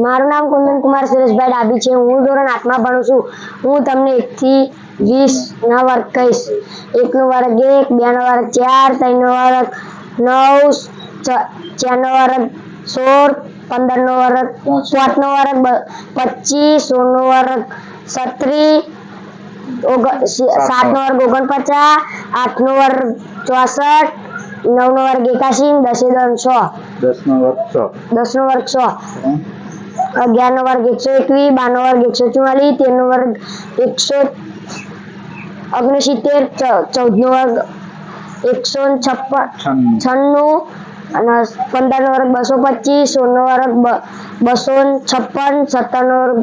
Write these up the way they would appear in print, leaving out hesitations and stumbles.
મારું નામ કુંદન કુમાર સુરેશભાઈ ડાબી છે। હું ધોરણ 8 માં ભણું છું। હું તમને 1 થી 20 ના વર્ગ કહીશ। 1 નો વર્ગ 1, 2 નો વર્ગ 4, 3 નો વર્ગ 9, 4 નો વર્ગ 16, 15 નો વર્ગ 5 નો વર્ગ 25, 16 નો વર્ગ 37, 7 નો વર્ગ 49, 8 નો વર્ગ 64, 9 નો વર્ગ 81, 10 નો વર્ગ 6, 10 નો વર્ગ 6, 11 નો વર્ગ 121, 12 નો વર્ગ 144, 13 નો વર્ગ 169, 14 નો વર્ગ 196 અને 15 નો વર્ગ 225, 16 નો વર્ગ 256, 17 નો વર્ગ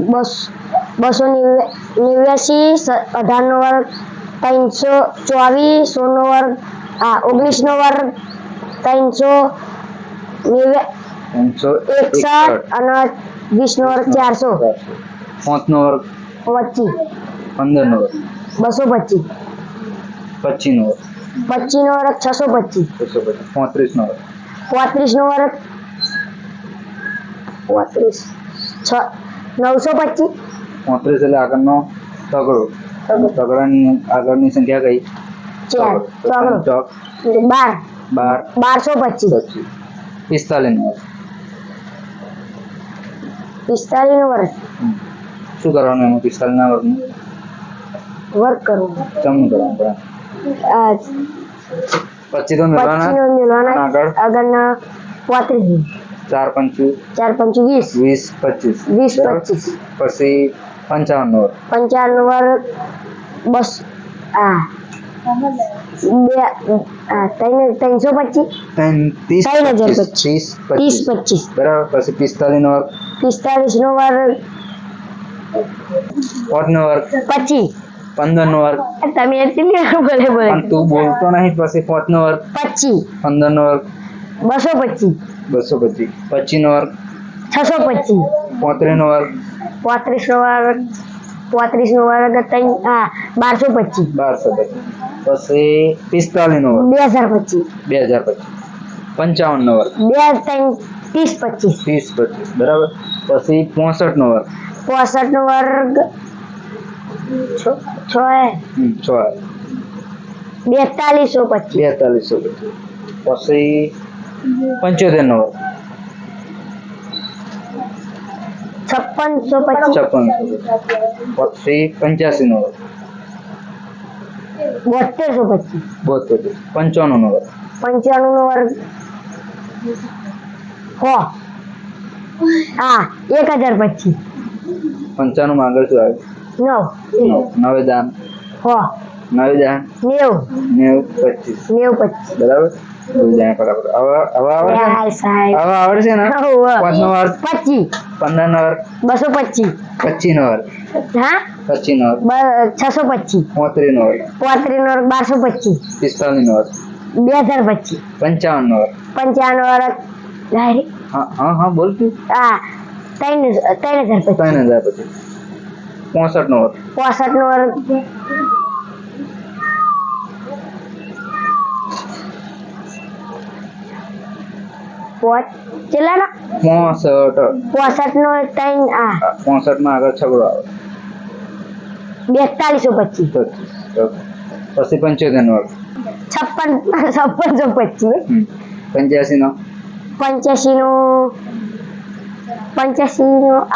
289, 18 નો વર્ગ 324, 16 નો વર્ગ 19 નો વર્ગ 361 અને 20 નો વર્ગ 400, 5 નો વર્ગ 25, 15 નો વર્ગ 225, 25 નો વર્ગ 25 નો વર્ગ 625, 35 નો વર્ગ 35 નો વર્ગ 925, 35 એટલે આગળનો તગડો, તગડાની આગળની સંખ્યા કઈ? 4 ચોક 12, 1225, 45 નો વર્ગ 45 નો વર્ગ શું કરવાનું એમાં? 45 ના વર્ગનું વર્ગ કરવું, ચમનું કરવાનું પડે? 25 તો મેળવાના આગળના 35, 4 5 4 5 20, 20 25, 20 25, પછી 55 નો વર્ગ 55 નો વર્ગ 325, 3025, બરાબર। પછી 45 નો વર્ગ 45 નો વર્ગ 5 નો વર્ગ 25, 15 નો વર્ગ તમે બોલે પણ તું બોલતો નહીં। પછી 5 નો વર્ગ 25, 15 નો વર્ગ 225, 225, 25 નો વર્ગ 625, 35 નો વર્ગ 35 નો વર્ગ 1225, 1225, પછી 45 નો વર્ગ 2025, 55 નો વર્ગ 30 25, 30 25, બરાબર। પછી 65 નો વર્ગ 65 નો વર્ગ 6 4225, 4225, પછી 75 નો વર્ગ 5625, 56, પછી 85 નો વર્ગ 7225, 95 નો વર્ગ 95 નો વર્ગ 1025, 95 માં આગળ શું આવે? 9 દાન 9 દાન 90 25, બરાબર। હવે આવડશે ને? 5 નો વર્ગ 25, 15 નો વર્ગ 225, 25 નો વર્ગ 25 નો વર્ગ 625, 35 નો વર્ગ 35 નો વર્ગ 1225, 45 નો વર્ગ 2025, 55 નો વર્ગ 55 નો વર્ગ હા બોલ તું 3025, 3000 પછી 65 નો વર્ગ 65 નો વર્ગ 65 નો 65 માં આગળ છગડો આવે 4225, પછી 75 નો વર્ગ 5625, 85 નો 85 નો 8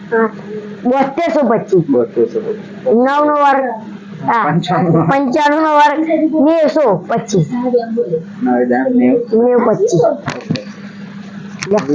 7225, 9 નો વર્ગ 95 નો વર્ગ 925, 9 દાન 90 25.